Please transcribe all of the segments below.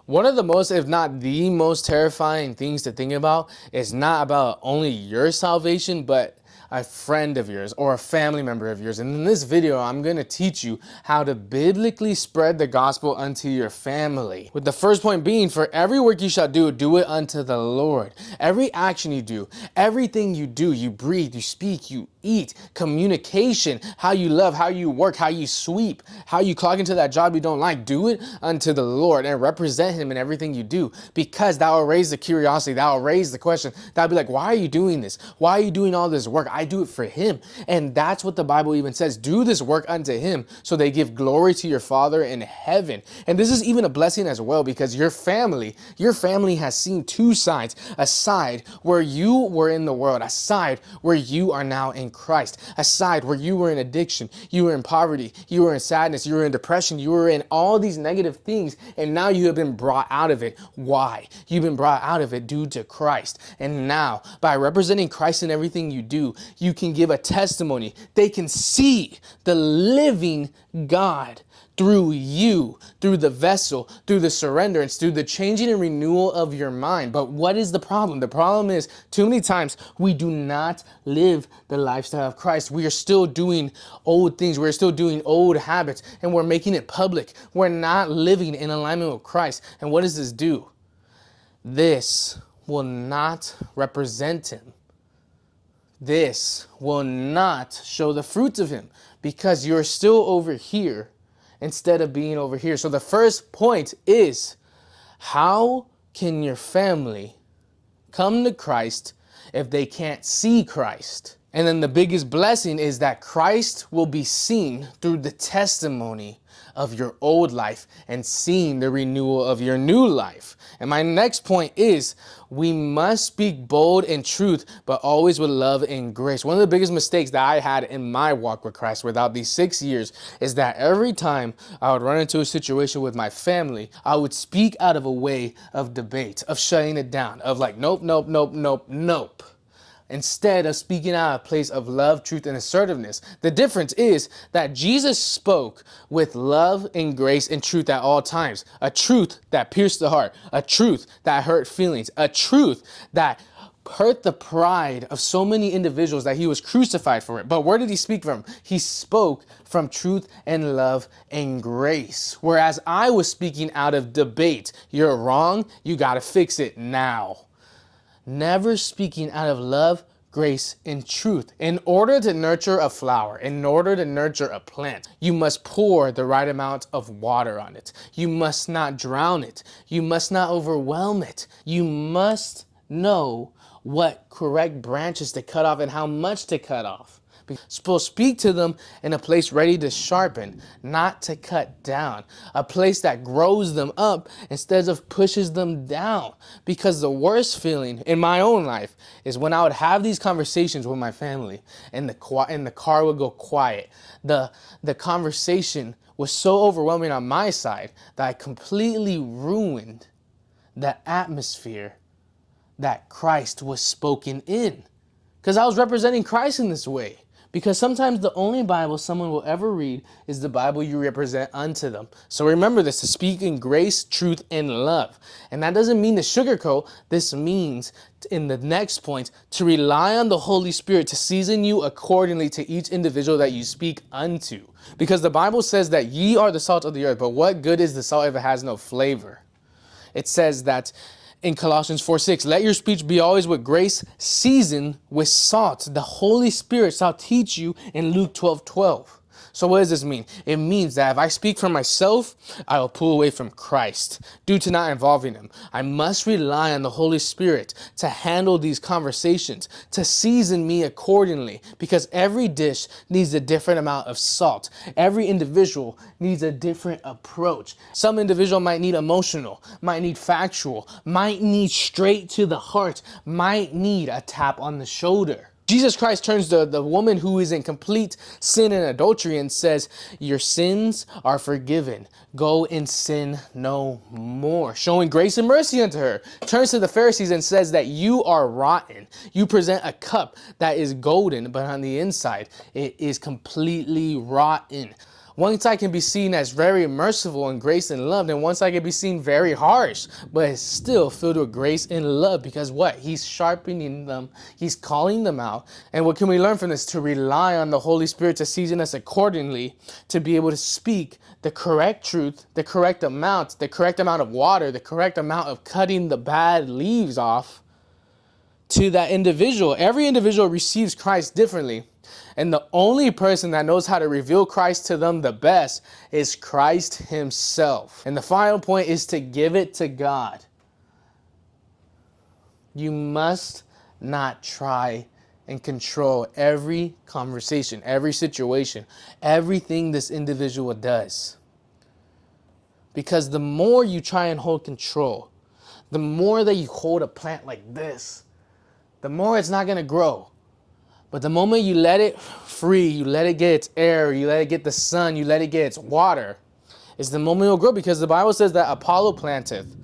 One of the most, if not the most terrifying things to think about is not about only your salvation, but a friend of yours or a family member of yours. And in this video, I'm going to teach you how to biblically spread the gospel unto your family. With the first point being, for every work you shall do, do it unto the Lord. Every action you do, everything you do, you breathe, you speak, you eat, communication, how you love, how you work, how you sweep, how you clock into that job you don't like, do it unto the Lord and represent him in everything you do, because that will raise the curiosity, that will raise the question, that'll be like, why are you doing this? Why are you doing all this work? I do it for him. And that's what the Bible even says, do this work unto him, so they give glory to your Father in heaven. And this is even a blessing as well, because your family has seen two sides, a side where you were in the world, a side where you are now in Christ, a side where you were in addiction, you were in poverty, you were in sadness, you were in depression, you were in all these negative things, and now you have been brought out of it. Why? You've been brought out of it due to Christ. And now, by representing Christ in everything you do, you can give a testimony. They can see the living God through you, through the vessel, through the surrenderance, through the changing and renewal of your mind. But what is the problem? The problem is, too many times we do not live the lifestyle of Christ. We are still doing old things. We're still doing old habits, and we're making it public. We're not living in alignment with Christ. And what does this do? This will not represent him. This will not show the fruits of him, because you're still over here instead of being over here. So the first point is, how can your family come to Christ if they can't see Christ? And then the biggest blessing is that Christ will be seen through the testimony of your old life and seeing the renewal of your new life. And my next point is, we must speak bold in truth, but always with love and grace. One of the biggest mistakes that I had in my walk with Christ without these 6 years is that every time I would run into a situation with my family, I would speak out of a way of debate, of shutting it down, of like, nope, nope, nope, nope, nope, instead of speaking out of a place of love, truth, and assertiveness. The difference is that Jesus spoke with love and grace and truth at all times. A truth that pierced the heart, a truth that hurt feelings, a truth that hurt the pride of so many individuals that he was crucified for it. But where did he speak from? He spoke from truth and love and grace. Whereas I was speaking out of debate. You're wrong, you gotta fix it now. Never speaking out of love, grace, and truth. In order to nurture a flower, in order to nurture a plant, you must pour the right amount of water on it. You must not drown it. You must not overwhelm it. You must know what correct branches to cut off and how much to cut off. So speak to them in a place ready to sharpen, not to cut down. A place that grows them up instead of pushes them down. Because the worst feeling in my own life is when I would have these conversations with my family and the car would go quiet. The conversation was so overwhelming on my side that I completely ruined the atmosphere that Christ was spoken in. Because I was representing Christ in this way. Because sometimes the only Bible someone will ever read is the Bible you represent unto them. So remember this, to speak in grace, truth, and love. And that doesn't mean to sugarcoat. This means, in the next point, to rely on the Holy Spirit to season you accordingly to each individual that you speak unto. Because the Bible says that ye are the salt of the earth, but what good is the salt if it has no flavor? It says that in Colossians 4:6, let your speech be always with grace, seasoned with salt. The Holy Spirit shall teach you in Luke 12:12. So what does this mean? It means that if I speak for myself, I will pull away from Christ due to not involving him. I must rely on the Holy Spirit to handle these conversations, to season me accordingly, because every dish needs a different amount of salt. Every individual needs a different approach. Some individual might need emotional, might need factual, might need straight to the heart, might need a tap on the shoulder. Jesus Christ turns to the woman who is in complete sin and adultery and says, your sins are forgiven. Go and sin no more. Showing grace and mercy unto her. Turns to the Pharisees and says that you are rotten. You present a cup that is golden, but on the inside, it is completely rotten. One side can be seen as very merciful and grace and love, and one side can be seen very harsh, but it's still filled with grace and love, because what? He's sharpening them. He's calling them out. And what can we learn from this? To rely on the Holy Spirit to season us accordingly, to be able to speak the correct truth, the correct amount of water, the correct amount of cutting the bad leaves off to that individual. Every individual receives Christ differently. And the only person that knows how to reveal Christ to them the best is Christ himself. And the final point is to give it to God. You must not try and control every conversation, every situation, everything this individual does. Because the more you try and hold control, the more that you hold a plant like this, the more it's not going to grow. But the moment you let it free, you let it get its air, you let it get the sun, you let it get its water, is the moment it will grow. Because the Bible says that Apollo planteth,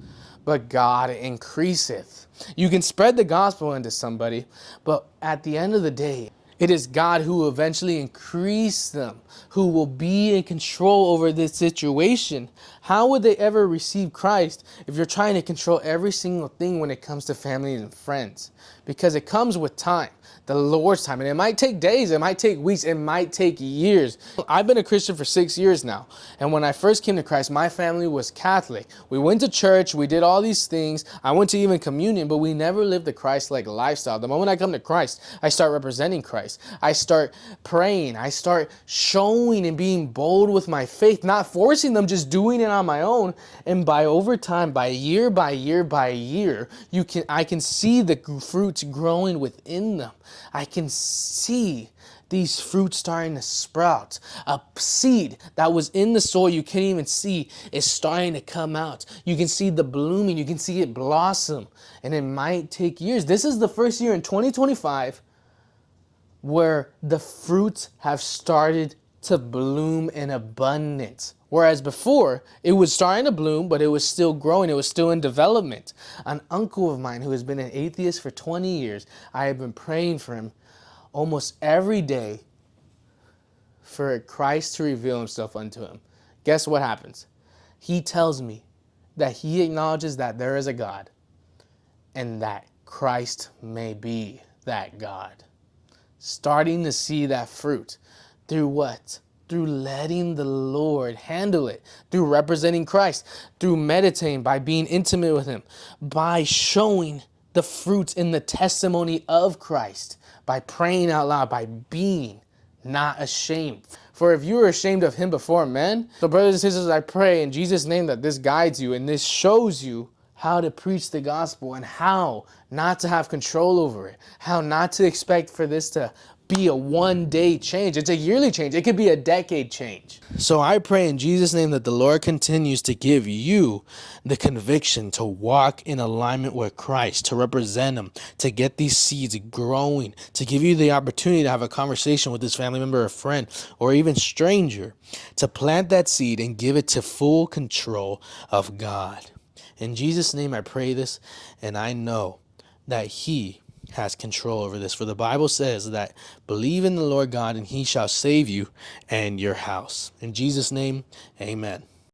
but God increaseth. You can spread the gospel into somebody, but at the end of the day, it is God who will eventually increase them, who will be in control over this situation. How would they ever receive Christ if you're trying to control every single thing when it comes to family and friends? Because it comes with time, the Lord's time. And it might take days, it might take weeks, it might take years. I've been a Christian for 6 years now. And when I first came to Christ, my family was Catholic. We went to church, we did all these things. I went to even communion, but we never lived the Christ-like lifestyle. The moment I come to Christ, I start representing Christ. I start praying. I start showing and being bold with my faith, not forcing them, just doing it on my own. And by over time, by year, I can see the fruits growing within them. I can see these fruits starting to sprout. A seed that was in the soil you can't even see is starting to come out. You can see the blooming. You can see it blossom. And it might take years. This is the first year in 2025 where the fruits have started to bloom in abundance. Whereas before, it was starting to bloom, but it was still growing. It was still in development. An uncle of mine who has been an atheist for 20 years, I have been praying for him almost every day for Christ to reveal himself unto him. Guess what happens? He tells me that he acknowledges that there is a God and that Christ may be that God. Starting to see that fruit through what? Through letting the Lord handle it, through representing Christ, through meditating, by being intimate with him, by showing the fruits in the testimony of Christ, by praying out loud, by being not ashamed. For if you are ashamed of him before men, so brothers and sisters, I pray in Jesus' name that this guides you and this shows you how to preach the gospel and how not to have control over it, how not to expect for this to be a one-day change. It's a yearly change. It could be a decade change. So I pray in Jesus' name that the Lord continues to give you the conviction to walk in alignment with Christ, to represent him, to get these seeds growing, to give you the opportunity to have a conversation with this family member or friend or even stranger, to plant that seed and give it to full control of God. In Jesus' name I pray this, and I know that he has control over this. For the Bible says that believe in the Lord God and he shall save you and your house. In Jesus' name, amen.